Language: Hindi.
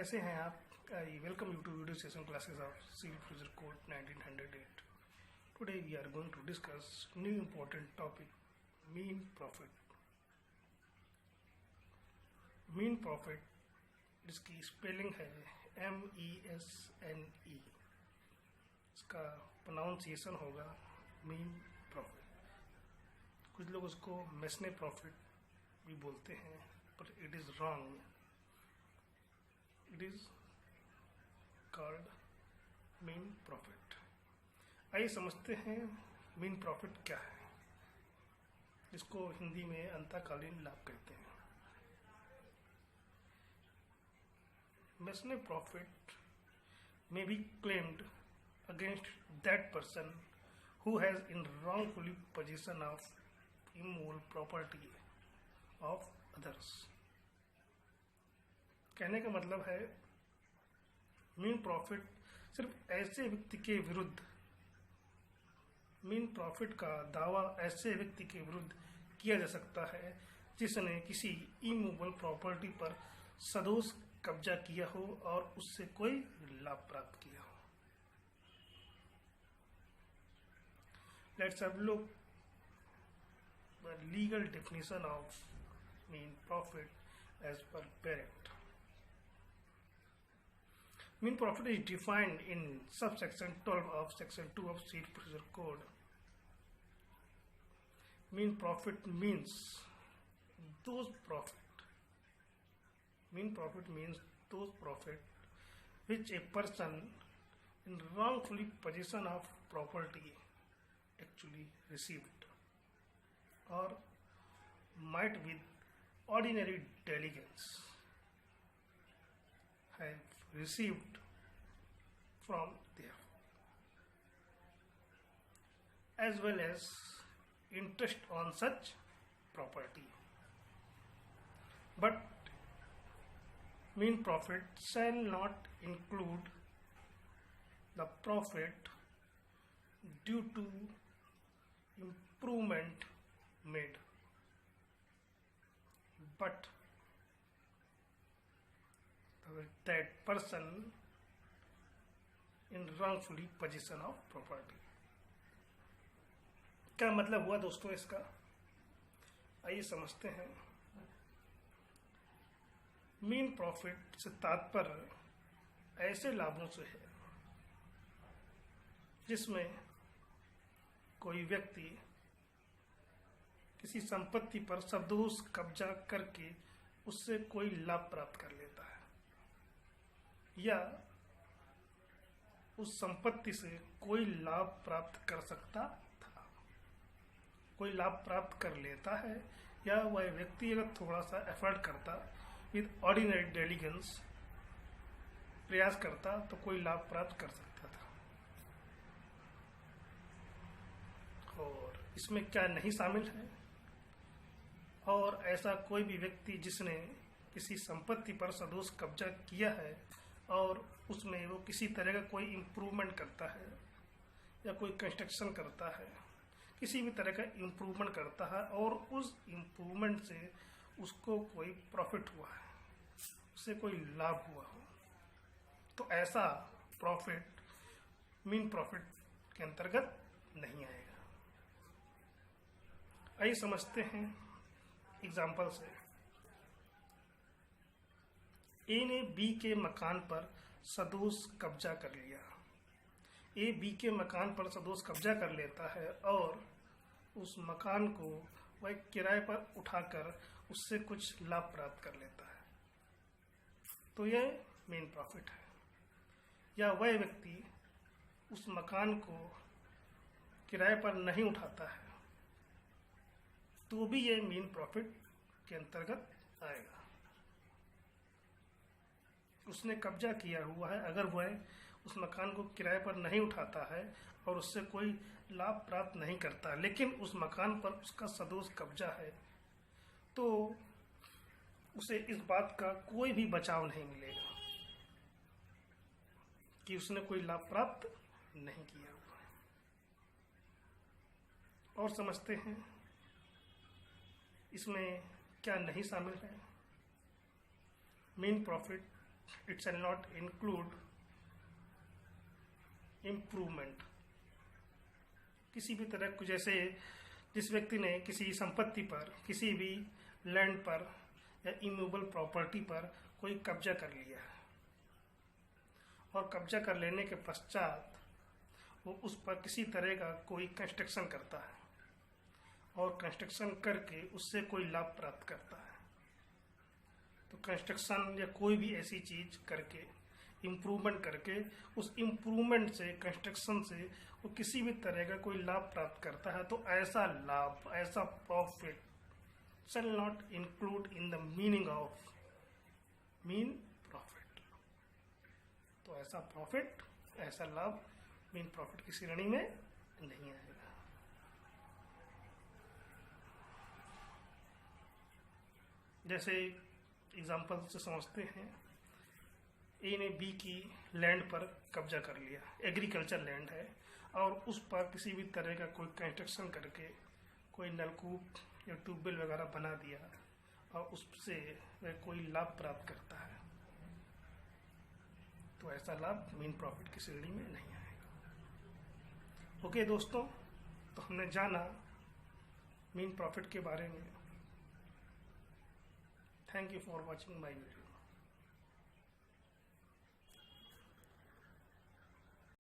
कैसे हैं आप? I welcome you to video session classes of civil procedure code 1908. Today we are going to discuss new important topic, मीन प्रॉफिट. मीन प्रॉफिट जिसकी स्पेलिंग है MESNE. इसका प्रोनाउंसिएशन होगा मीन प्रॉफिट. कुछ लोग उसको मेसने प्रॉफिट भी बोलते हैं, पर it is wrong. It is called मीन प्रॉफिट. आइए समझते हैं मीन प्रॉफिट क्या है, इसको हिंदी में अंतकालीन लाभ कहते हैं. मेसने profit may be claimed against that person who has in wrongfully possession of immovable property of others. कहने का मतलब है मीन प्रॉफिट सिर्फ ऐसे व्यक्ति के विरुद्ध, मीन प्रॉफिट का दावा ऐसे व्यक्ति के विरुद्ध किया जा सकता है जिसने किसी इमूवेबल प्रॉपर्टी पर सदोष कब्जा किया हो और उससे कोई लाभ प्राप्त किया हो. Let's have look the legal definition of मीन profit as per parent. Mean profit is defined in subsection 12 of section 2 of Civil Procedure Code. Mean profit means those profit. Mean profit means those profit which a person in wrongfully possession of property actually received or might with ordinary diligence have received from there, as well as interest on such property. But mean profit shall not include the profit due to improvement made, but that person in wrongfully possession of property. क्या मतलब हुआ दोस्तों इसका? आइए समझते हैं. मीन प्रॉफिट से तात्पर्य ऐसे लाभों से है जिसमें कोई व्यक्ति किसी संपत्ति पर सदोष कब्जा करके उससे कोई लाभ प्राप्त कर लेता है, या उस संपत्ति से कोई लाभ प्राप्त कर सकता था, कोई लाभ प्राप्त कर लेता है, या वह व्यक्ति अगर थोड़ा सा एफर्ट करता, विद ऑर्डिनरी डिलिजेंस प्रयास करता, तो कोई लाभ प्राप्त कर सकता था. और इसमें क्या नहीं शामिल है? और ऐसा कोई भी व्यक्ति जिसने किसी संपत्ति पर सदोष कब्जा किया है और उसमें वो किसी तरह का कोई इम्प्रूवमेंट करता है या कोई कंस्ट्रक्शन करता है, किसी भी तरह का इम्प्रूवमेंट करता है और उस इम्प्रूवमेंट से उसको कोई प्रॉफिट हुआ है, उससे कोई लाभ हुआ हो, तो ऐसा प्रॉफिट मीन प्रॉफिट के अंतर्गत नहीं आएगा. आइए समझते हैं एग्जाम्पल से. ए ने बी के मकान पर सदोष कब्जा कर लिया. ए बी के मकान पर सदोष कब्जा कर लेता है और उस मकान को वह किराए पर उठाकर उससे कुछ लाभ प्राप्त कर लेता है, तो यह मेन प्रॉफिट है. या वह व्यक्ति उस मकान को किराए पर नहीं उठाता है, तो भी यह मेन प्रॉफिट के अंतर्गत आएगा. उसने कब्जा किया हुआ है, अगर वह उस मकान को किराए पर नहीं उठाता है और उससे कोई लाभ प्राप्त नहीं करता, लेकिन उस मकान पर उसका सदोष कब्जा है, तो उसे इस बात का कोई भी बचाव नहीं मिलेगा कि उसने कोई लाभ प्राप्त नहीं किया हुआ है. और समझते हैं इसमें क्या नहीं शामिल है. Main profit it shall not include improvement. किसी भी तरह को, जैसे जिस व्यक्ति ने किसी संपत्ति पर, किसी भी लैंड पर या इमूवेबल प्रॉपर्टी पर कोई कब्जा कर लिया है और कब्जा कर लेने के पश्चात वो उस पर किसी तरह का कोई कंस्ट्रक्शन करता है और कंस्ट्रक्शन करके उससे कोई लाभ प्राप्त करता है, तो कंस्ट्रक्शन या कोई भी ऐसी चीज करके, इम्प्रूवमेंट करके, उस इम्प्रूवमेंट से, कंस्ट्रक्शन से वो किसी भी तरह का कोई लाभ प्राप्त करता है, तो ऐसा लाभ, ऐसा profit shall not include in the meaning of mean profit। तो ऐसा प्रॉफिट, ऐसा लाभ मीन प्रॉफिट की श्रेणी में नहीं आएगा। जैसे एग्जाम्पल से समझते हैं, ए ने बी की लैंड पर कब्जा कर लिया, एग्रीकल्चर लैंड है, और उस पर किसी भी तरह का कोई कंस्ट्रक्शन करके कोई नलकूप या ट्यूबवेल वगैरह बना दिया और उससे वह कोई लाभ प्राप्त करता है, तो ऐसा लाभ मीन प्रॉफिट की श्रेणी में नहीं आएगा। ओके दोस्तों, तो हमने जाना मीन प्रॉफिट के बारे में। Thank you for watching my video.